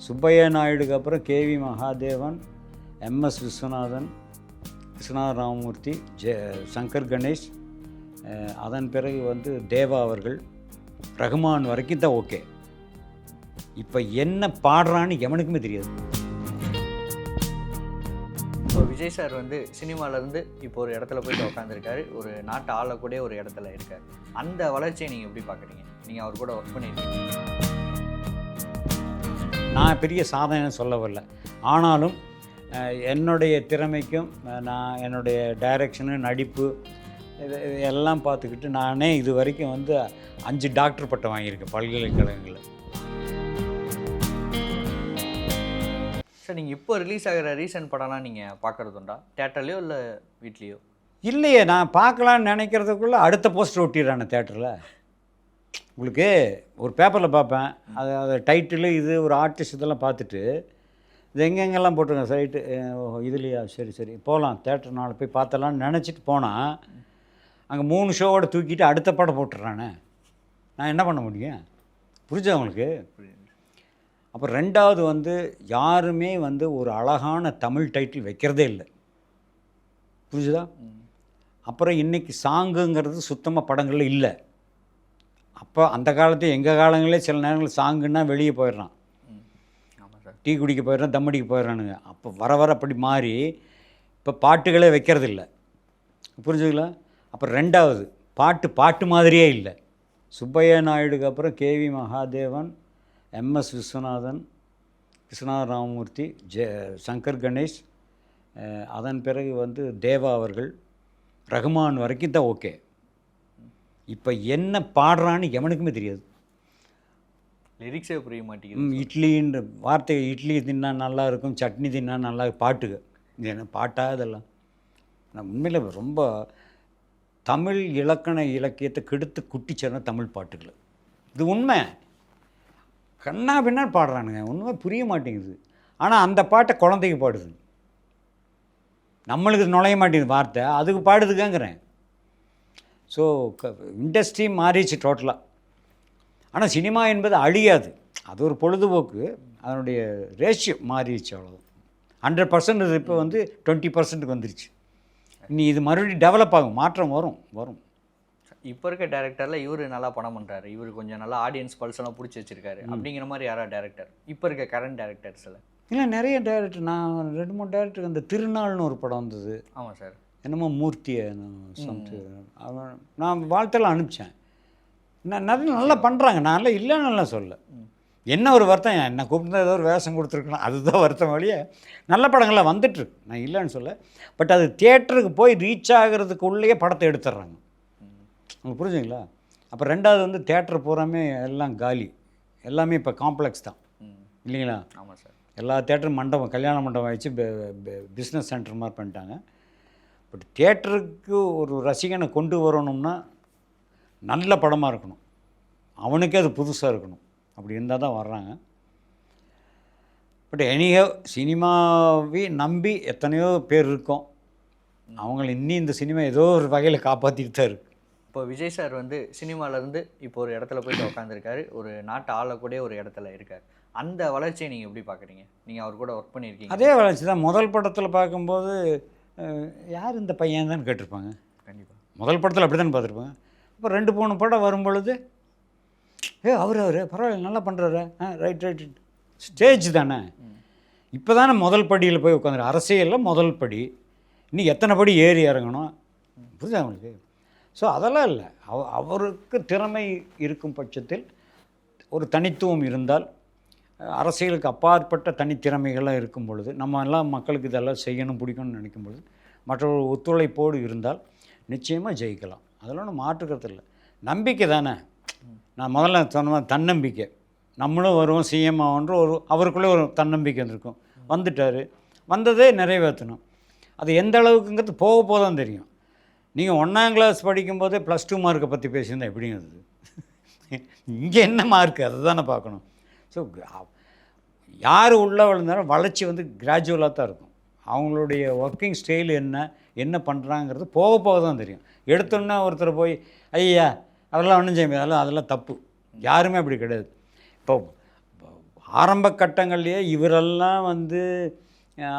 சுப்பையா நாயுடுக்கு அப்புறம் KV Mahadevan, MS Viswanathan, Krishna Ramamurthy, Shankar Ganesh, அதன் பிறகு வந்து தேவா அவர்கள், ரகுமான் வரைக்கும் தான் ஓகே. இப்போ என்ன பாடுறான்னு எவனுக்குமே தெரியாது. இப்போ விஜய் சார் வந்து சினிமாவிலேருந்து இப்போ ஒரு இடத்துல போயிட்டு உட்காந்துருக்காரு, ஒரு நாட்டை ஆளக்கூடிய ஒரு இடத்துல இருக்கார். அந்த வளர்ச்சியை நீங்கள் எப்படி பார்க்குறீங்க? நீங்கள் அவர் கூட ஒர்க் பண்ணியிருக்கீங்க. நான் பெரிய சாதனை சொல்ல வரல, ஆனாலும் என்னுடைய திறமைக்கும் நான் என்னுடைய டைரக்ஷனு, நடிப்பு இது எல்லாம் பார்த்துக்கிட்டு நானே இது வரைக்கும் வந்து 5 டாக்டர் பட்டம் வாங்கியிருக்கேன் பல்கலைக்கழகங்களில். சார், நீங்கள் இப்போ ரிலீஸ் ஆகிற ரீசன்ட் படம்லாம் நீங்கள் பார்க்குறதுண்டா? தேட்டர்லையோ இல்லை வீட்லேயோ? இல்லையே, நான் பார்க்கலான்னு நினைக்கிறதுக்குள்ளே அடுத்த போஸ்டர் ஒட்டிடுறானே தேட்டரில். உங்களுக்கு ஒரு பேப்பரில் பார்ப்பேன், அது டைட்டிலு இது ஒரு ஆர்டிஸ்ட் இதெல்லாம் பார்த்துட்டு இது எங்கெங்கெல்லாம் போட்டிருக்கேன் சைட்டு, இதுலையா, சரி சரி போகலாம் தேட்டர் நாளை போய் பார்த்தலான்னு நினச்சிட்டு போனால் அங்கே 3 ஷோவோட தூக்கிட்டு அடுத்த படம் போட்டுடுறானே. நான் என்ன பண்ண முடியும்? புரிஞ்சா உங்களுக்கு? அப்புறம் 2வது வந்து யாருமே வந்து ஒரு அழகான தமிழ் டைட்டில் வைக்கிறதே இல்லை. புரிஞ்சுதா? அப்புறம் இன்றைக்கி சாங்குங்கிறது சுத்தமாக படங்களில் இல்லை. அப்போ அந்த காலத்து எங்கள் காலங்களே சில நேரங்களில் சாங்குன்னா வெளியே போயிடுறான், டீ குடிக்க போயிடுறான், தம் அடிக்க போயிடுறானுங்க. அப்போ வர வர அப்படி மாறி இப்போ பாட்டுகளே வைக்கிறதில்ல. புரிஞ்சுங்களா? அப்புறம் 2வது பாட்டு மாதிரியே இல்லை. சுப்பையா நாயுடுக்கு அப்புறம் கேவி மகாதேவன், எம்எஸ் விஸ்வநாதன், கிருஷ்ணா ராமமூர்த்தி, சங்கர் கணேஷ், அதன் பிறகு வந்து தேவா அவர்கள், ரகுமான் வரைக்கும் தான் ஓகே. இப்போ என்ன பாடுறான்னு எவனுக்குமே தெரியாது. லிரிக்ஸே புரிய மாட்டேங்குது. இட்லின்ற வார்த்தை, இட்லி தின்னா நல்லா இருக்கும், சட்னி தின்னா நல்லா, பாட்டுக இது என்ன பாட்டா? இதெல்லாம் நான் உண்மையில் ரொம்ப தமிழ் இலக்கண இலக்கியத்தை கெடுத்து குட்டிச்சேர்ன தமிழ் பாட்டுகள். இது உண்மை. கண்ணா பின்னா பாடுறானுங்க, ஒன்றுமே புரிய மாட்டேங்குது. ஆனால் அந்த பாட்டை குழந்தைக்கு பாடுது, நம்மளுக்கு நுழைய மாட்டேங்குது வார்த்தை, அதுக்கு பாடுதுக்கங்கிறேன். ஸோ இண்டஸ்ட்ரி மாறிடுச்சு டோட்டலாக. ஆனால் சினிமா என்பது அழியாது, அது ஒரு பொழுதுபோக்கு, அதனுடைய ரேஷியோ மாறிடுச்சு, அவ்வளோதான். 100% இப்போ வந்து 20%க்கு வந்துருச்சு. இனி இது மறுபடியும் டெவலப் ஆகும், மாற்றம் வரும். இப்போ இருக்க டேரக்டரில் இவர் நல்லா படம் பண்ணுறாரு, இவர் கொஞ்சம் நல்லா ஆடியன்ஸ் பல்செல்லாம் பிடிச்சி வச்சிருக்காரு அப்படிங்கிற மாதிரி யாராவது டேரக்டர் இப்போ இருக்க கரண்ட் டேரக்டர்ஸில்? இல்லை, நிறைய டேரக்டர். நான் 2-3 டேரக்டருக்கு அந்த திருநாள்னு ஒரு படம் வந்தது. ஆமாம் சார், என்னமோ மூர்த்தியை அவன் நான் வாழ்த்தெல்லாம் அனுப்பிச்சேன். நிறைய நல்லா பண்ணுறாங்க, நான் இல்லைன்னு சொல்ல. என்ன ஒரு வருத்தம், என்ன கூப்பிட்டு ஏதோ ஒரு வேஷம் கொடுத்துருக்கலாம், அதுதான் வருத்தம் வழியே. நல்ல படங்கள்லாம் வந்துட்டுருக்கு, நான் இல்லைன்னு சொல்ல. பட் அது தியேட்டருக்கு போய் ரீச் ஆகிறதுக்குள்ளேயே படத்தை எடுத்துடுறாங்க. உங்களுக்கு புரிஞ்சுங்களா? அப்புறம் 2வது வந்து தியேட்டர் பூராமே எல்லாம் காலி, எல்லாமே இப்போ காம்ப்ளெக்ஸ் தான், இல்லைங்களா? ஆமாம் சார். எல்லா தியேட்டரும் மண்டபம், கல்யாண மண்டபம் வச்சு பிஸ்னஸ் சென்டர் மாதிரி பண்ணிட்டாங்க. பட் தியேட்டருக்கு ஒரு ரசிகனை கொண்டு வரணும்னா நல்ல படமாக இருக்கணும், அவனுக்கே அது புதுசாக இருக்கணும், அப்படி இருந்தால் தான் வர்றாங்க. பட் எனிஹோ சினிமாவை நம்பி எத்தனையோ பேர் இருக்கோம், அவங்கள இன்னும் இந்த சினிமா ஏதோ ஒரு வகையில் காப்பாற்றிட்டு தான் இருக்குது. இப்போ விஜய் சார் வந்து சினிமாவிலேருந்து இப்போ ஒரு இடத்துல போயிட்டு உட்காந்துருக்காரு, ஒரு நாட்டை ஆளக்கூடிய ஒரு இடத்துல இருக்கார். அந்த வளர்ச்சியை நீங்கள் எப்படி பார்க்குறீங்க? நீங்கள் அவர் கூட ஒர்க் பண்ணியிருக்கீங்க. அதே வளர்ச்சி தான். முதல் படத்தில் பார்க்கும்போது யார் இந்த பையன் தான் கேட்டிருப்பாங்க. கண்டிப்பாக முதல் படத்தில் அப்படி தான் பார்த்துருப்பாங்க. இப்போ 2-3 படம் வரும்பொழுது அவர் பரவாயில்ல நல்லா பண்ணுறாரு, ரைட் ஸ்டேஜ் தானே. இப்போ தானே முதல் படியில் போய் உட்காந்துரு, அரசியலில் முதல் படி, இன்னும் எத்தனை படி ஏறி இறங்கணும், புரியுதா அவங்களுக்கு? ஸோ அதெல்லாம் இல்லை, அவருக்கு திறமை இருக்கும் பட்சத்தில், ஒரு தனித்துவம் இருந்தால், அரசியலுக்கு அப்பாற்பட்ட தனித்திறமைகள்லாம் இருக்கும் பொழுது, நம்ம எல்லாம் மக்களுக்கு இதெல்லாம் செய்யணும் பிடிக்கணும்னு நினைக்கும் பொழுது மற்றொரு ஒத்துழைப்போடு இருந்தால் நிச்சயமாக ஜெயிக்கலாம். அதெல்லாம் ஒன்றும் மாற்றுக்கிறது இல்லை, நம்பிக்கை தானே. நான் முதல்ல சொன்ன தன்னம்பிக்கை, நம்மளும் வருவோம் சிஎம் ஆகுன்ற ஒரு அவருக்குள்ளே ஒரு தன்னம்பிக்கை வந்திருக்கும். வந்துட்டார், வந்ததே நிறைவேற்றணும். அது எந்த அளவுக்குங்கிறது போக தான் தெரியும். நீங்கள் 1ஆம் கிளாஸ் படிக்கும்போதே +2 மார்க்கை பற்றி பேசியிருந்தால் எப்படிங்கிறது, இங்கே என்ன மார்க்கு அதை தானே பார்க்கணும். ஸோ யார் உள்ளே விழுந்தாலும் வளர்ச்சி வந்து கிராஜுவலாக தான் இருக்கும். அவங்களுடைய ஒர்க்கிங் ஸ்டைல் என்ன பண்ணுறாங்கிறது போக தான் தெரியும். எடுத்தோன்னா ஒருத்தர் போய் ஐயா அதெல்லாம் ஒன்றும் செய்ய முடியாது, அதெல்லாம் தப்பு. யாருமே அப்படி கிடையாது. இப்போ ஆரம்ப கட்டங்கள்லேயே இவரெல்லாம் வந்து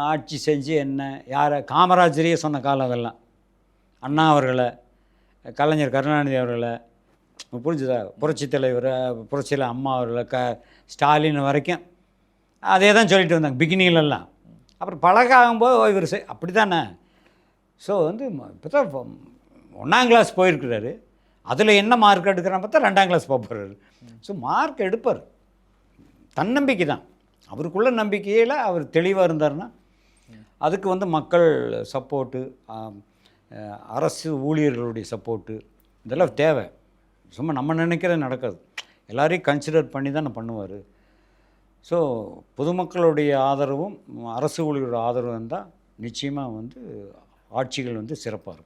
ஆட்சி செஞ்சு என்ன யாரை காமராஜரையே சொன்ன காலம் அதெல்லாம். அண்ணா அவர்களை, கலைஞர் கருணாநிதி அவர்களை, புரிஞ்சுதா, புரட்சித் தலைவர் புரட்சியில் அம்மா அவர்களை, ஸ்டாலின் வரைக்கும் அதே தான் சொல்லிட்டு வந்தாங்க பிகினிங்லலாம். அப்புறம் பழக ஆகும்போது இவர் அப்படி தானே. ஸோ வந்து இப்போ தான் 1ஆம் கிளாஸ் போயிருக்கிறாரு. அதில் என்ன மார்க் எடுக்கிறான்னு பார்த்தா 2ஆம் கிளாஸ் போக போகிறாரு. ஸோ மார்க் எடுப்பார், தன்னம்பிக்கை தான். அவருக்குள்ள நம்பிக்கையில் அவர் தெளிவாக இருந்தார்னா அதுக்கு வந்து மக்கள் சப்போர்ட்டு, அரசு ஊழியர்களுடைய சப்போர்ட்டு இதெல்லாம் தேவை. சும்மா நம்ம நினைக்கிறது நடக்காது, எல்லாரையும் கன்சிடர் பண்ணி தான் பண்ணுவார். ஸோ பொதுமக்களுடைய ஆதரவும் அரசு ஊழியர்களோட ஆதரவும் இருந்தால் நிச்சயமாக வந்து ஆட்சிகள் வந்து சிறப்பாக இருக்கும்.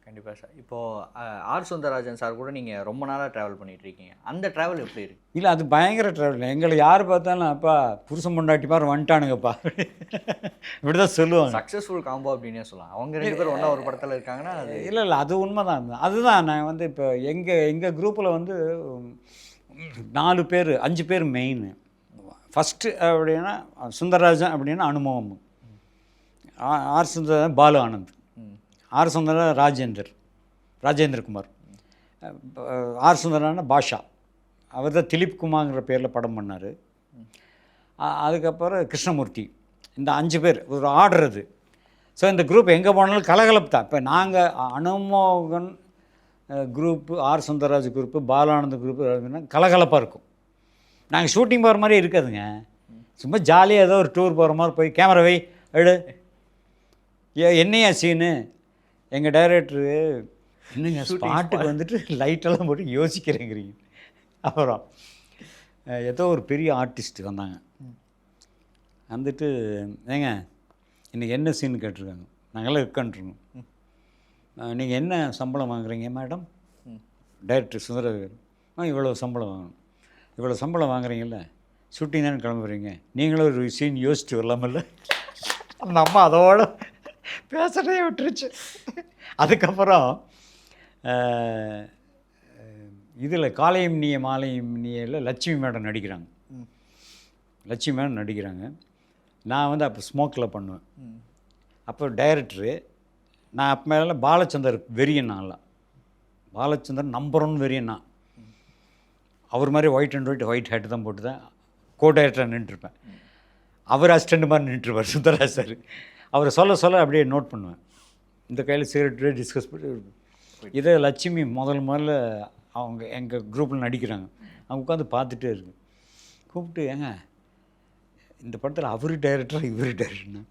கண்டிப்பாக சார். இப்போது ஆர் சுந்தரராஜன் சார் கூட நீங்கள் ரொம்ப நாளாக ட்ராவல் பண்ணிகிட்ருக்கீங்க. அந்த ட்ராவல் எப்படி இருக்குது? இல்லை, அது பயங்கர ட்ராவல். எங்களை யார் பார்த்தாலும் அப்பா புருஷன் பொண்டாட்டி மாதிரி வந்துட்டானுங்கப்பா இப்படி தான் சொல்லுவாங்க. சக்ஸஸ்ஃபுல் காம்போ அப்படின்னே சொல்லலாம். அவங்க 2 பேரும் ஒன்றா ஒரு படத்தில் இருக்காங்கன்னா அது இல்லை அது உண்மை தான். அதுதான் நான் வந்து இப்போ எங்கள் குரூப்பில் வந்து 4 பேர் 5 பேர் மெயின். ஃபஸ்ட்டு அப்படின்னா சுந்தரராஜன் அப்படின்னா அனுபவம், R Sundararajan Balu Anand, R Sundaran Rajendrakumar, R சுந்தரனா பாஷா, அவர் தான் திலீப் குமார்ங்கிற பேரில் படம் பண்ணார். அதுக்கப்புறம் கிருஷ்ணமூர்த்தி. இந்த 5 பேர் ஒரு ஆர்டர் அது. ஸோ இந்த குரூப் எங்கே போனாலும் கலகலப்பு தான். இப்போ நாங்கள் அனுமோகன் group, R Sundararaj group, Balanand group கலகலப்பாக இருக்கும். நாங்கள் ஷூட்டிங் போகிற மாதிரி இருக்காதுங்க, சும்மா ஜாலியாக ஏதோ ஒரு டூர் போகிற மாதிரி போய் கேமரா வை எடு, என்னையா சீனு. எங்கள் டைரக்டரு என்னங்க ஸ்பாட்டுக்கு வந்துட்டு லைட்டெல்லாம் போட்டு யோசிக்கிறேங்கிறீங்க. அப்புறம் ஏதோ ஒரு பெரிய ஆர்டிஸ்ட் வந்தாங்க, வந்துட்டு ஏங்க இன்றைக்கி என்ன சீன் கேட்டிருக்காங்க, நாங்கள்லாம் இருக்கன்ட்ருக்கோம். நீங்கள் என்ன சம்பளம் வாங்குறீங்க மேடம்? டைரக்டர் சுந்தரராஜன், இவ்வளோ சம்பளம் வாங்கணும். இவ்வளோ சம்பளம் வாங்குறீங்கல்ல, ஷூட்டிங் தானே கிளம்புறீங்க, நீங்களும் ஒரு சீன் யோசிச்சுட்டு வரலாமில்ல. அந்த அம்மா அதோட பேசுகிறதே விட்டுருச்சு. அதுக்கப்புறம் இதில் காலையும் நீய மாலையும் நீயில் லட்சுமி மேடம் நடிக்கிறாங்க. லட்சுமி மேடம் நடிக்கிறாங்க. நான் வந்து அப்போ ஸ்மோக்கில் பண்ணுவேன். அப்போ டைரக்டரு நான் அப்போ மேலே பாலச்சந்தர் வெறியன். நான்லாம் பாலச்சந்தர் நம்பர் 1 வெறியன் நான். அவர் மாதிரி ஒயிட் ஹேட்டு தான் போட்டு தான் கோ டைரக்டராக நின்றுருப்பேன். அவர் அசிஸ்டண்ட் மாதிரி நின்றுருப்பார் சுந்தரராஜ் சார். அவரை சொல்ல அப்படியே நோட் பண்ணுவேன். இந்த கையில் சிகரெட்டு டிஸ்கஸ் பண்ணி. இதே லட்சுமி முதல்ல அவங்க எங்கள் குரூப்பில் நடிக்கிறாங்க. அவங்க உட்காந்து பார்த்துட்டே இருக்கு. கூப்பிட்டு, ஏங்க இந்த படத்தில் அவர் டைரக்டராக இவர் டைரக்டர்னா?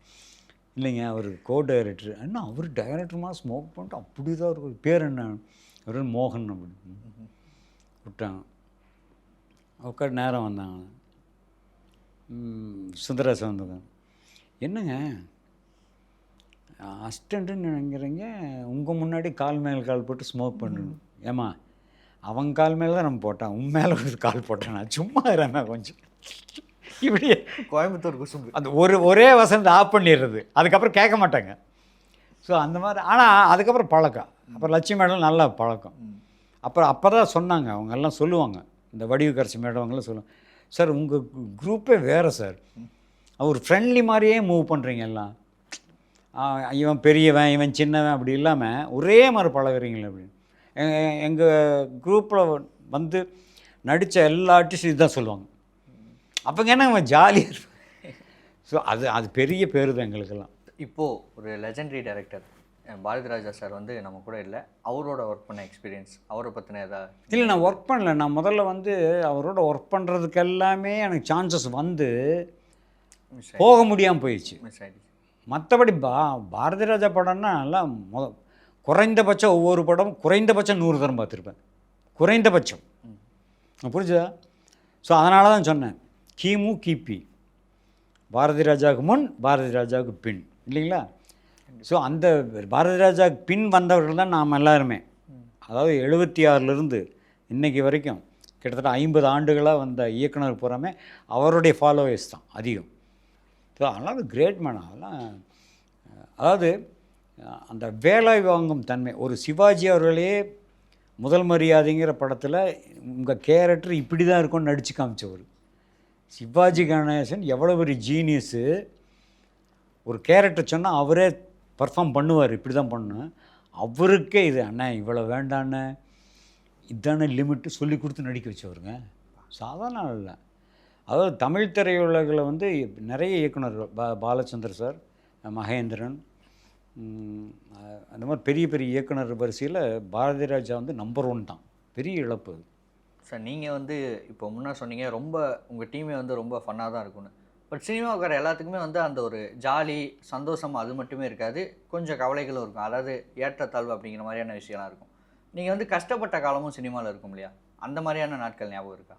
இல்லைங்க அவர் கோ டைரக்டர். என்ன அவர் டைரக்டருமா ஸ்மோக் பண்ணிட்டு அப்படி தான் இருக்கும், பேர் என்ன? அவர் மோகன் அப்படின்னு விட்டாங்க. உட்காந்து நேரம் வந்தாங்க, சுந்தரராஜன் வந்தாங்க. என்னங்க அசிஸ்டண்ட்டுன்னு நினைக்கிறீங்க, உங்கள் முன்னாடி கால் மேலே கால் போட்டு ஸ்மோக் பண்ணணும். ஏம்மா அவங்க கால் மேலே தான் நம்ம போட்டான், உன் மேலே ஒரு கால் போட்டேன், நான் சும்மா இருறேன் கொஞ்சம். இப்படியே கோயம்புத்தூர் குசும்பு அந்த ஒரே வசனத்தை ஆஃப் பண்ணிடுறது, அதுக்கப்புறம் கேட்க மாட்டாங்க. ஸோ அந்த மாதிரி. ஆனால் அதுக்கப்புறம் பழக்கம். அப்புறம் லட்சுமி மேடம் நல்லா பழக்கம். அப்போ தான் சொன்னாங்க, அவங்க எல்லாம் சொல்லுவாங்க, இந்த வடிவுக்கரசி மேடம் அவங்களாம் சொல்லுவாங்க, சார் உங்கள் குரூப்பே வேறு சார், அவர் ஃப்ரெண்ட்லி மாதிரியே மூவ் பண்ணுறீங்க எல்லாம், இவன் பெரியவன் இவன் சின்னவன் அப்படி இல்லாமல் ஒரே மாதிரி பழகுறீங்களே அப்படின்னு. எங்கள் குரூப்பில் வந்து நடித்த எல்லா ஆர்டிஸ்டும் இதுதான் சொல்லுவாங்க. அப்போங்க என்ன அவன் ஜாலியாக இருப்பான். ஸோ அது பெரிய பேர் தான் எங்களுக்கெல்லாம். இப்போது ஒரு லெஜெண்டரி டைரக்டர் பாரதிராஜா சார் வந்து நம்ம கூட இல்லை, அவரோட ஒர்க் பண்ண எக்ஸ்பீரியன்ஸ், அவரை பற்றின ஏதாவது? இல்லை, நான் ஒர்க் பண்ணல. நான் முதல்ல வந்து அவரோட ஒர்க் பண்ணுறதுக்கு எல்லாமே எனக்கு சான்சஸ் வந்து போக முடியாமல் போயிடுச்சு. மிஸ் ஆகிடுச்சு. மற்றபடி பாரதிராஜா படம்னா எல்லாம் குறைந்தபட்சம் ஒவ்வொரு படம் குறைந்தபட்சம் 100 தரம் பார்த்துருப்பேன், குறைந்தபட்சம். புரிஞ்சுதா? ஸோ அதனால தான் சொன்னேன், கிமு கிபி, பாரதி ராஜாவுக்கு முன் பாரதி ராஜாவுக்கு பின், இல்லைங்களா? ஸோ அந்த பாரதி ராஜாவுக்கு பின் வந்தவர்கள் தான் நாம் எல்லாருமே. அதாவது 76லேருந்து இன்றைக்கி வரைக்கும் கிட்டத்தட்ட 50 ஆண்டுகளாக வந்த இயக்குனர் பூராமே அவருடைய ஃபாலோவர்ஸ் தான் அதிகம். ஸோ அதனால் கிரேட் மேன். அதெல்லாம் அதாவது அந்த வேலை வாங்கும் தன்மை. ஒரு சிவாஜி அவர்களே முதல் மரியாதைங்கிற படத்தில் உங்கள் கேரக்டர் இப்படி தான் இருக்கும்னு நடித்து காமிச்சவர். சிவாஜி கணேசன் எவ்வளோ பெரிய ஜீனியஸு. ஒரு கேரக்டர் சொன்னால் அவரே பர்ஃபார்ம் பண்ணுவார், இப்படி தான் பண்ணு. அவருக்கே இது அண்ணா இவ்வளோ வேண்டாண்ணே, இதான லிமிட்டு சொல்லி கொடுத்து நடிக்க வச்சவருங்க. சாதாரண இல்லை. அதாவது தமிழ் திரையுலகில் வந்து நிறைய இயக்குனர், பாலச்சந்தர் சார், மகேந்திரன், அந்த மாதிரி பெரிய பெரிய இயக்குனர் வரிசையில் பாரதி ராஜா வந்து நம்பர் 1 தான். பெரிய இழப்பு அது. சார் நீங்கள் வந்து இப்போ முன்னே சொன்னீங்க ரொம்ப உங்கள் டீமே வந்து ரொம்ப ஃபன்னாக தான் இருக்கும்னு. பட் சினிமாவுக்கார எல்லாத்துக்குமே வந்து அந்த ஒரு ஜாலி சந்தோஷம் அது மட்டுமே இருக்காது, கொஞ்சம் கவலைகளும் இருக்கும். அதாவது ஏற்றத்தாழ்வு அப்படிங்கிற மாதிரியான விஷயம்லாம் இருக்கும். நீங்கள் வந்து கஷ்டப்பட்ட காலமும் சினிமாவில் இருக்கும் இல்லையா? அந்த மாதிரியான நாட்கள் ஞாபகம் இருக்கா?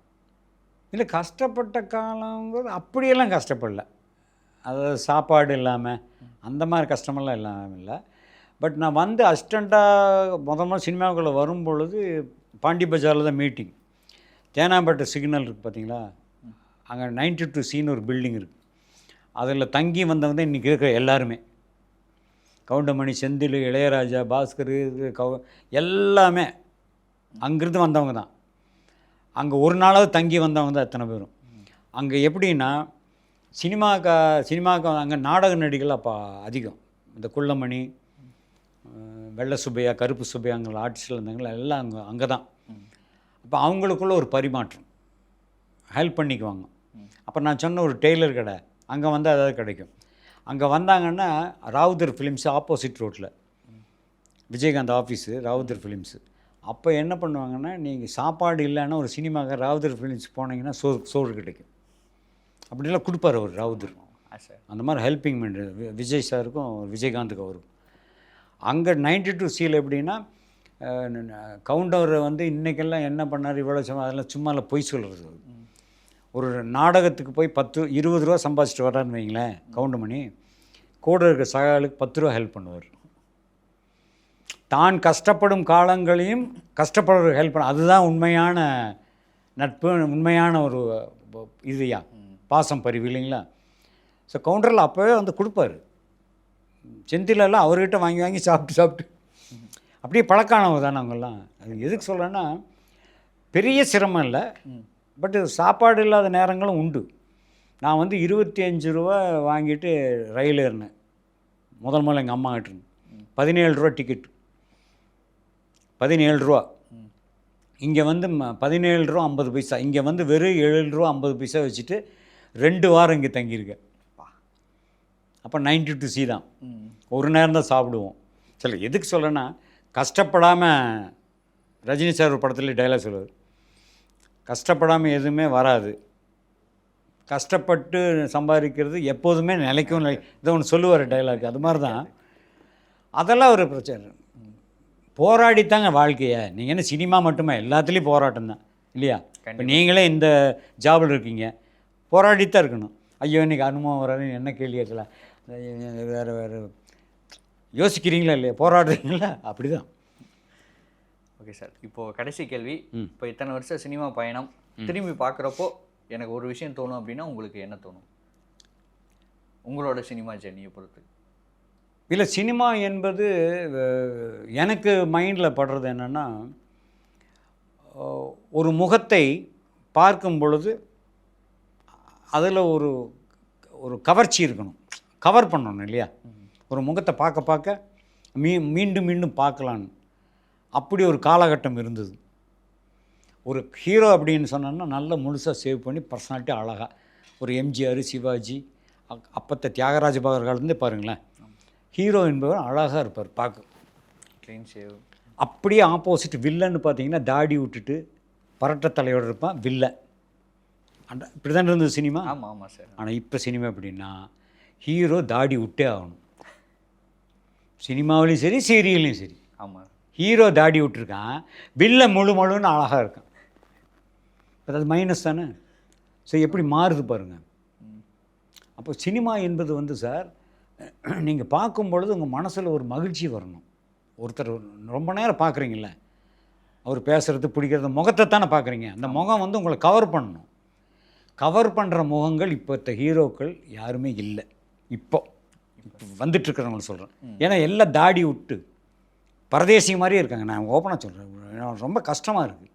இல்லை, கஷ்டப்பட்ட காலங்கிறது அப்படியெல்லாம் கஷ்டப்படல. அதாவது சாப்பாடு இல்லாமல் அந்த மாதிரி கஷ்டமெல்லாம் இல்லாமல் இல்லை. பட் நான் வந்து அசிஸ்டண்ட்டாக முதல்ல சினிமாவுக்குள்ளே வரும்பொழுது பாண்டி பஜாரில் தான் மீட்டிங். தேனாம்பேட்டை சிக்னல் இருக்குது பார்த்தீங்களா, அங்கே 92 சீன்னு ஒரு பில்டிங் இருக்குது. அதில் தங்கி வந்தவங்க தான் இன்றைக்கி இருக்கிற எல்லாருமே. கவுண்டமணி, செந்தில், இளையராஜா, பாஸ்கர், எல்லாமே அங்கேருந்து வந்தவங்க தான். அங்கே ஒரு நாளாவது தங்கி வந்தவங்க தான் எத்தனை பேரும். அங்கே எப்படின்னா சினிமாவுக்கு அங்கே நாடக நடிகள் அப்போ அதிகம். இந்த குள்ளமணி, வெள்ளை சுப்பையா, கருப்பு சுப்பையாங்கிற ஆர்டிஸ்டில் இருந்தாங்களா எல்லாம் அங்கே தான். அப்போ அவங்களுக்குள்ள ஒரு பரிமாற்றம், ஹெல்ப் பண்ணிக்குவாங்க. அப்போ நான் சொன்ன ஒரு டெய்லர் கடை அங்கே வந்து அதாவது கிடைக்கும். அங்கே வந்தாங்கன்னா ராவுதர் ஃபிலிம்ஸு ஆப்போசிட் ரோட்டில் விஜயகாந்த் ஆஃபீஸு, ராவுதர் ஃபிலிம்ஸு. அப்போ என்ன பண்ணுவாங்கன்னா, நீங்கள் சாப்பாடு இல்லைன்னா ஒரு சினிமாவுக்கு ராவுதர் ஃபிலிம்ஸ் போனீங்கன்னா சோறு கிடைக்கும். அப்படிலாம் கொடுப்பார் அவர் ராவுதர். அந்த மாதிரி ஹெல்ப்பிங் பண்ணுறது விஜய் சாருக்கும் விஜயகாந்துக்கும் அவருக்கும். அங்கே 92 சீல் எப்படின்னா, கவுண்டரை வந்து இன்றைக்கெல்லாம் என்ன பண்ணார் இவ்வளோ அதெல்லாம் சும்மால பொய் சொல்கிறது. ஒரு நாடகத்துக்கு போய் 10-20 ரூபா சம்பாதிச்சிட்டு வர்றான்னு வைங்களேன் கவுண்டமணி, கூட இருக்க சகாலுக்கு 10 ரூபா ஹெல்ப் பண்ணுவார். தான் கஷ்டப்படும் காலங்களையும் கஷ்டப்படுற ஹெல்ப் பண்ண, அதுதான் உண்மையான நட்பு, உண்மையான ஒரு இதுயா பாசம் பரிவு இல்லைங்களா. ஸோ கவுண்டரில் அப்போவே வந்து கொடுப்பாரு. செந்திலெல்லாம் அவர்கிட்ட வாங்கி வாங்கி சாப்பிட்டு அப்படியே பழக்கானவங்க தானே அவங்கெல்லாம். அது எதுக்கு சொல்கிறேன்னா, பெரிய சிரமம் இல்லை, பட்டு சாப்பாடு இல்லாத நேரங்களும் உண்டு. நான் வந்து 25 ரூபா வாங்கிட்டு ரயில் ஏறினேன் முதல்ல எங்கள் அம்மா கிட்டேருந்து. 17 ரூபா டிக்கெட்டு, 17 ரூபா. இங்கே வந்து 17 ரூபா 50 பைசா. இங்கே வந்து வெறும் 7 ரூபா 50 பைசா வச்சுட்டு 2 வாரம் இங்கே தங்கியிருக்கேன். அப்போ 92 சி தான். ஒரு நேரம் தான் சாப்பிடுவோம். சரி, எதுக்கு சொல்கிறேன்னா, கஷ்டப்படாமல் ரஜினி சார் ஒரு படத்தில் டைலாக் சொல்லுவார், கஷ்டப்படாமல் எதுவுமே வராது, கஷ்டப்பட்டு சம்பாதிக்கிறது எப்போதுமே நிலைக்கும். இதை ஒன்று சொல்லுவார் டைலாக். அது மாதிரி தான் அதெல்லாம் ஒரு பிரச்சனை. போராடித்தாங்க வாழ்க்கையை. நீங்கள் என்ன சினிமா மட்டுமே, எல்லாத்துலேயும் போராட்டம் தான் இல்லையா? இப்போ நீங்களே இந்த ஜாபில் இருக்கீங்க, போராடித்தான் இருக்கணும். ஐயோ இன்றைக்கி அனுபவம் வராதுன்னு என்ன கேள்வி கேட்கலாம், வேறு யோசிக்கிறீங்களா இல்லையா, போராடுறீங்களா? அப்படி தான். ஓகே சார், இப்போது கடைசி கேள்வி. இப்போ இத்தனை வருஷம் சினிமா பயணம் திரும்பி பார்க்குறப்போ எனக்கு ஒரு விஷயம் தோணும் அப்படின்னா உங்களுக்கு என்ன தோணும் உங்களோட சினிமா ஜெர்னியை பொறுத்து? இல்லை, சினிமா என்பது எனக்கு மைண்டில் படுறது என்னென்னா, ஒரு முகத்தை பார்க்கும் பொழுது அதில் ஒரு ஒரு கவர்ச்சி இருக்கணும், கவர் பண்ணணும் இல்லையா? ஒரு முகத்தை பார்க்க மீண்டும் மீண்டும் பார்க்கலான்னு. அப்படி ஒரு காலகட்டம் இருந்தது. ஒரு ஹீரோ அப்படின்னு சொன்னோன்னா நல்லா முழுசாக சேவ் பண்ணி பர்சனாலிட்டி அழகாக, ஒரு எம்ஜிஆர், சிவாஜி, அப்பத்தை தியாகராஜ பகர் காலத்துலேருந்தே பாருங்களேன், ஹீரோ என்பவர் அழகாக இருப்பார் பார்க்க, க்ளீன் ஷேவ். அப்படியே ஆப்போசிட் வில்லன்னு பார்த்தீங்கன்னா தாடி விட்டுட்டு பரட்ட தலையோடு இருப்பான் வில்ல. இப்படி தான் இருந்தது சினிமா. ஆமாம் ஆமாம் சார். ஆனால் இப்போ சினிமா எப்படின்னா, ஹீரோ தாடி விட்டே ஆகணும். சினிமாவிலையும் சரி சீரியல்லையும் சரி. ஆமாம், ஹீரோ தாடி விட்டுருக்கான், வில்ல முழுன்னு அழகாக இருக்கான். அது மைனஸ் தானே. ஸோ எப்படி மாறுது பாருங்கள். அப்போ சினிமா என்பது வந்து சார், நீங்கள் பார்க்கும் பொழுது உங்கள் மனசில் ஒரு மகிழ்ச்சி வரணும். ஒருத்தர் ரொம்ப நேரம் பார்க்குறீங்கள, அவர் பேசுகிறது பிடிக்கிறது முகத்தை தானே பார்க்குறீங்க. அந்த முகம் வந்து உங்களை கவர் பண்ணணும். கவர் பண்ணுற முகங்கள் இப்போ ஹீரோக்கள் யாருமே இல்லை. இப்போ வந்துட்டுருக்கிறவங்களை சொல்கிறேன். ஏன்னா எல்லாம் தாடி விட்டு பரதேசி மாதிரியே இருக்காங்க. நான் ஓப்பனாக சொல்கிறேன், ரொம்ப கஷ்டமாக இருக்குது.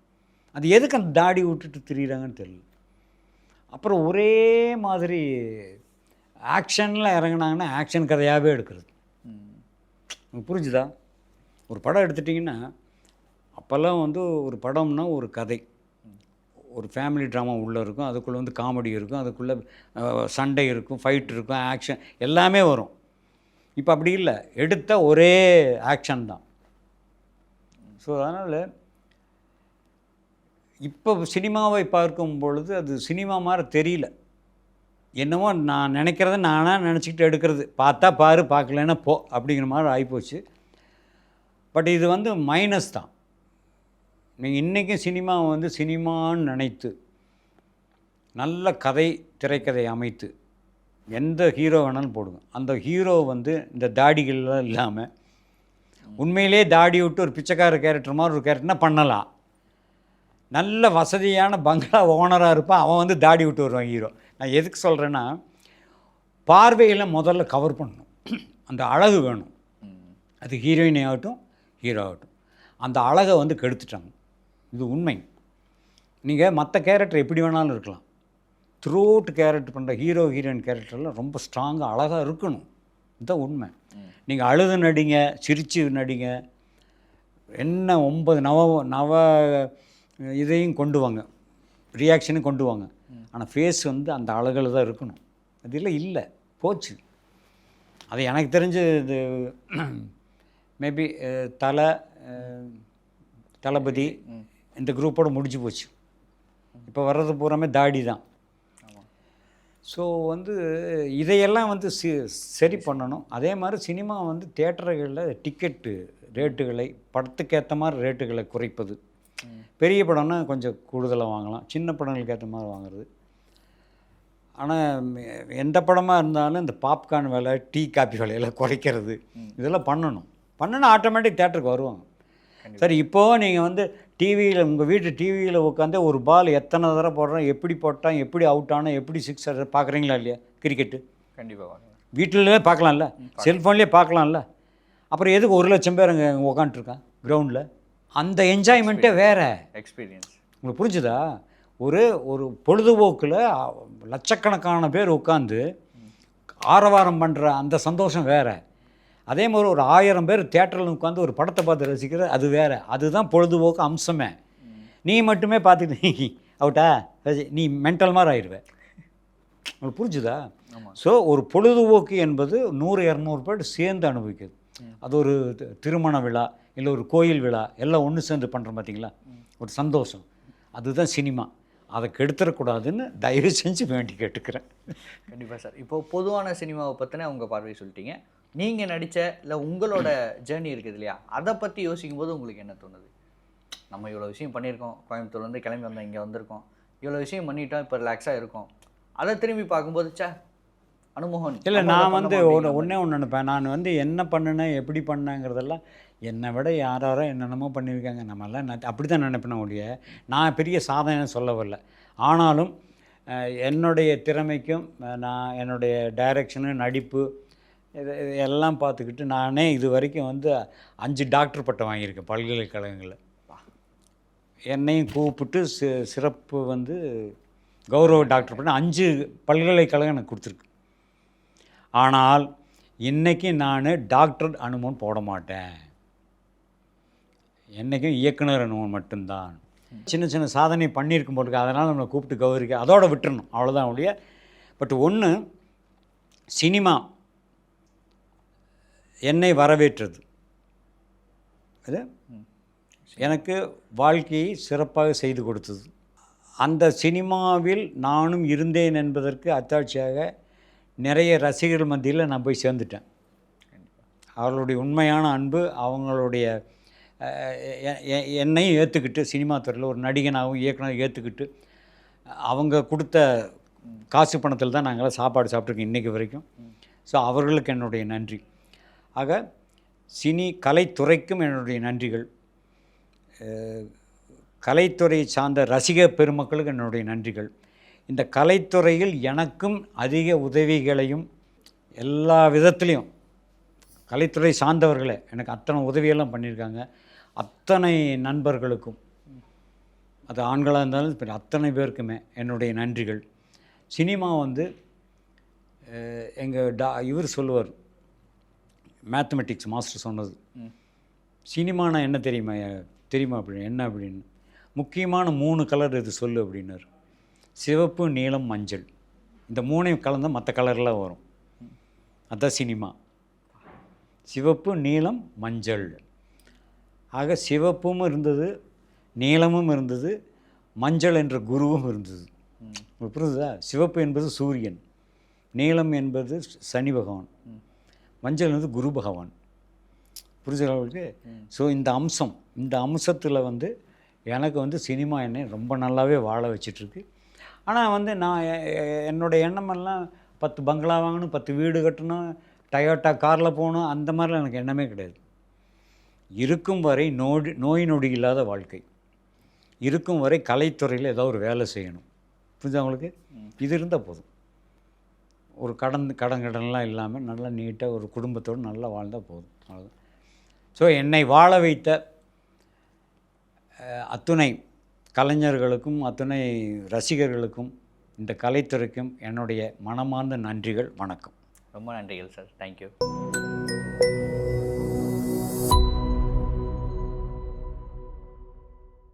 அது எதுக்கு அந்த தாடி விட்டுட்டு திரியிறாங்கன்னு தெரியல. அப்புறம் ஒரே மாதிரி ஆக்ஷனில் இறங்குனாங்கன்னா ஆக்ஷன் கதையாகவே எடுக்கிறது. உங்களுக்கு புரிஞ்சுதா? ஒரு படம் எடுத்துட்டிங்கன்னா அப்போல்லாம் வந்து ஒரு படம்னா ஒரு கதை, ஒரு ஃபேமிலி ட்ராமா உள்ளே இருக்கும், அதுக்குள்ளே வந்து காமெடி இருக்கும், அதுக்குள்ளே சண்டை இருக்கும், ஃபைட் இருக்கும், ஆக்ஷன் எல்லாமே வரும். இப்போ அப்படி இல்லை, எடுத்த ஒரே ஆக்ஷன் தான். ஸோ அதனால் இப்போ சினிமாவை பார்க்கும் பொழுது அது சினிமா மாதிரி தெரியல. என்னமோ நான் நினைக்கிறத நானாக நினச்சிக்கிட்டு எடுக்கிறது, பார்த்தா பாரு, பார்க்கலன்னா போ அப்படிங்கிற மாதிரி ஆகிப்போச்சு. பட் இது வந்து மைனஸ் தான். நீங்கள் இன்றைக்கும் சினிமாவை வந்து சினிமான்னு நினைத்து நல்ல கதை திரைக்கதை அமைத்து எந்த ஹீரோ வேணாலும் போடுங்க, அந்த ஹீரோ வந்து இந்த தாடிகள்லாம் இல்லாமல் உண்மையிலே தாடி விட்டு ஒரு பிச்சைக்கார கேரக்டர் மாதிரி ஒரு கேரக்டர்னா பண்ணலாம். நல்ல வசதியான பங்களா ஓனராக இருப்பான், அவன் வந்து தாடி விட்டு வருவான் ஹீரோ. நான் எதுக்கு சொல்கிறேன்னா, பார்வையில் முதல்ல கவர் பண்ணணும், அந்த அழகு வேணும். அது ஹீரோயினே ஆகட்டும் ஹீரோ ஆகட்டும், அந்த அழகை வந்து கெடுத்துட்டாங்க. இது உண்மை. நீங்கள் மற்ற கேரக்டர் எப்படி வேணாலும் இருக்கலாம், த்ரூ அவுட் கேரக்டர் பண்ணுற ஹீரோ ஹீரோயின் கேரக்டர்லாம் ரொம்ப ஸ்ட்ராங்காக அழகாக இருக்கணும். இதுதான் உண்மை. நீங்கள் அழுது நடிங்க, சிரித்து நடிங்க, என்ன 9 நவ இதையும் கொண்டு வாங்க, ரியாக்ஷனும் கொண்டு வாங்க, ஆனால் ஃபேஸ் வந்து அந்த அழகில் தான் இருக்கணும். அது இல்லை போச்சு. அது எனக்கு தெரிஞ்சு இது மேபி தளபதி இந்த குரூப்போடு முடிஞ்சு போச்சு. இப்போ வர்றது பூராமே தாடி தான். ஸோ வந்து இதையெல்லாம் வந்து சரி பண்ணணும். அதே மாதிரி சினிமா வந்து தியேட்டர்களில் டிக்கெட்டு ரேட்டுகளை படத்துக்கு ஏற்ற மாதிரி ரேட்டுகளை குறைப்பது. பெரிய படம்னா கொஞ்சம் கூடுதலாக வாங்கலாம், சின்ன படங்களுக்கு ஏற்ற மாதிரி வாங்குறது. ஆனால் எந்த படமாக இருந்தாலும் இந்த பாப்கார்ன் விலை, டீ காப்பி விலையெல்லாம் குறைக்கிறது, இதெல்லாம் பண்ணணும் ஆட்டோமேட்டிக் தேட்டருக்கு வருவாங்க. சரி, இப்போது நீங்கள் வந்து டிவியில், உங்கள் வீட்டு டிவியில் உட்காந்து ஒரு பால் எத்தனை தடவை போடுறோம், எப்படி போட்டான், எப்படி அவுட் ஆனால், எப்படி சிக்ஸர் பார்க்குறீங்களா இல்லையா? கிரிக்கெட்டு கண்டிப்பாக வீட்டிலே பார்க்கலாம்ல, செல்ஃபோன்லேயே பார்க்கலாம்ல. அப்புறம் எதுக்கு 1,00,000 பேர் அங்கே உட்காந்துட்ருக்கான் கிரவுண்டில்? அந்த என்ஜாய்மெண்ட்டே வேறு எக்ஸ்பீரியன்ஸ். உங்களுக்கு புரிஞ்சுதா? ஒரு பொழுதுபோக்கில் லட்சக்கணக்கான பேர் உட்காந்து ஆரவாரம் பண்ணுற அந்த சந்தோஷம் வேறு. அதே மாதிரி ஒரு 1000 பேர் தியேட்டரில் உட்காந்து ஒரு படத்தை பார்த்து ரசிக்கிற அது வேறு. அதுதான் பொழுதுபோக்கு அம்சமே. நீ மட்டுமே பார்த்துக்கிட்டு அவுட்டா நீ மென்டல் மாதிரி ஆயிடுவேன். உங்களுக்கு புரிஞ்சுதா? ஸோ ஒரு பொழுதுபோக்கு என்பது 100-200 பேர் சேர்ந்து அனுபவிக்குது. அது ஒரு திருமண விழா, இல்லை ஒரு கோயில் விழா, எல்லாம் ஒன்று சேர்ந்து பண்ணுறோம் பார்த்தீங்களா, ஒரு சந்தோஷம். அதுதான் சினிமா. அதை கெடுத்துடக்கூடாதுன்னு தயவு செஞ்சு வேண்டி கேட்டுக்கிறேன். கண்டிப்பாக சார். இப்போது பொதுவான சினிமாவை பற்றின உங்கள் பார்வையை சொல்லிட்டீங்க. நீங்கள் நடித்த இல்லை உங்களோட ஜேர்னி இருக்குது இல்லையா, அதை பற்றி யோசிக்கும் போது உங்களுக்கு என்ன தோணுது? நம்ம இவ்வளோ விஷயம் பண்ணியிருக்கோம், கோயம்புத்தூர்லேருந்து கிளம்பி வந்தோம், இங்கே வந்திருக்கோம், இவ்வளோ விஷயம் பண்ணிட்டோம், இப்போ ரிலாக்ஸாக இருக்கும். அதை திரும்பி பார்க்கும்போது அனுமோகன் இல்லை, நான் வந்து ஒன்றே நினைப்பேன். நான் வந்து என்ன பண்ணினேன், எப்படி பண்ணேங்கிறதெல்லாம் என்னை விட யாரோ என்னென்னமோ பண்ணியிருக்காங்க, நம்மெல்லாம் அப்படி தான் நினைப்பேன் ஒழிய நான் பெரிய சாதனை சொல்ல வரல. ஆனாலும் என்னுடைய திறமைக்கும் நான் என்னுடைய டைரக்ஷனு, நடிப்பு இது எல்லாம் பார்த்துக்கிட்டு நானே இது வரைக்கும் வந்து 5 டாக்டர் பட்டம் வாங்கியிருக்கேன் பல்கலைக்கழகங்களில். என்னையும் கூப்பிட்டு சிறப்பு வந்து கௌரவ டாக்டர் பட்டம் 5 பல்கலைக்கழகம் எனக்கு கொடுத்துருக்கு. ஆனால் இன்றைக்கி நான் டாக்டர் அனுமன் போட மாட்டேன், என்றைக்கும் இயக்குனர் அனுமன் மட்டும்தான். சின்ன சின்ன சாதனை பண்ணியிருக்கும் போட்டுருக்கு, அதனால் நம்மளை கூப்பிட்டு கௌரவிக்க அதோடு விட்டுறணும், அவ்வளோதான் ஒழிய. பட் ஒன்று, சினிமா என்னை வரவேற்றது, அது எனக்கு வாழ்க்கையை சிறப்பாக செய்து கொடுத்தது. அந்த சினிமாவில் நானும் இருந்தேன் என்பதற்கு அத்தாட்சியாக நிறைய ரசிகர்கள் மத்தியில் நான் போய் சேர்ந்துட்டேன். அவர்களுடைய உண்மையான அன்பு, அவங்களுடைய என்னையும் ஏற்றுக்கிட்டு, சினிமா துறையில் ஒரு நடிகனாகவும் இயக்குனரும் ஏற்றுக்கிட்டு, அவங்க கொடுத்த காசு பணத்தில் தான் நாங்களாம் சாப்பாடு சாப்பிட்ருக்கோம் இன்றைக்கு வரைக்கும். ஸோ அவர்களுக்கு என்னுடைய நன்றி. ஆக கலைத்துறைக்கும் என்னுடைய நன்றிகள், கலைத்துறை சார்ந்த ரசிக பெருமக்களுக்கு என்னுடைய நன்றிகள். இந்த கலைத்துறையில் எனக்கும் அதிக உதவிகளையும் எல்லா விதத்துலேயும் கலைத்துறை சார்ந்தவர்களே எனக்கு அத்தனை உதவியெல்லாம் பண்ணியிருக்காங்க. அத்தனை நண்பர்களுக்கும், அது ஆண்களாக இருந்தாலும் அத்தனை பேருக்குமே என்னுடைய நன்றிகள். சினிமா வந்து எங்கள் இவர் சொல்லுவார், மேத்தமெட்டிக்ஸ் மாஸ்டர் சொன்னது, சினிமானா என்ன தெரியுமா அப்படின்னு, என்ன அப்படின்னு, முக்கியமான 3 கலர் இது சொல்லு அப்படின்னாரு. சிவப்பு, நீலம், மஞ்சள். இந்த 3ஐயும் கலந்தால் மற்ற கலர்லாம் வரும். அதுதான் சினிமா. சிவப்பு, நீலம், மஞ்சள். ஆக சிவப்பும் இருந்தது, நீலமும் இருந்தது, மஞ்சள் என்ற குருவும் இருந்தது. புரியுதா? சிவப்பு என்பது சூரியன், நீலம் என்பது சனி பகவான், மஞ்சள் என்பது குரு பகவான். புரிஞ்சவர்களுக்கு. ஸோ இந்த அம்சத்தில் வந்து எனக்கு வந்து சினிமா என்னை ரொம்ப நல்லாவே வாழ வச்சிட்ருக்கு. ஆனால் வந்து நான் என்னோடய எண்ணமெல்லாம் 10 பங்களா வாங்கணும், 10 வீடு கட்டணும், டயோட்டா காரில் போகணும், அந்த மாதிரிலாம் எனக்கு எண்ணமே கிடையாது. இருக்கும் வரை நோய் நொடி இல்லாத வாழ்க்கை, இருக்கும் வரை கலைத்துறையில் ஏதோ ஒரு வேலை செய்யணும். புரிஞ்சா உங்களுக்கு? இது இருந்தால் போதும். ஒரு கடன்லாம் இல்லாமல் நல்லா நீட்டாக ஒரு குடும்பத்தோடு நல்லா வாழ்ந்தால் போதும். அவ்வளோதான். ஸோ என்னை வாழ வைத்த அத்துணை கலைஞர்களுக்கும் அத்துணை ரசிகர்களுக்கும் இந்த கலைத்துறைக்கும் என்னுடைய மனமார்ந்த நன்றிகள். வணக்கம். ரொம்ப நன்றிகள் சார். தேங்க்யூ.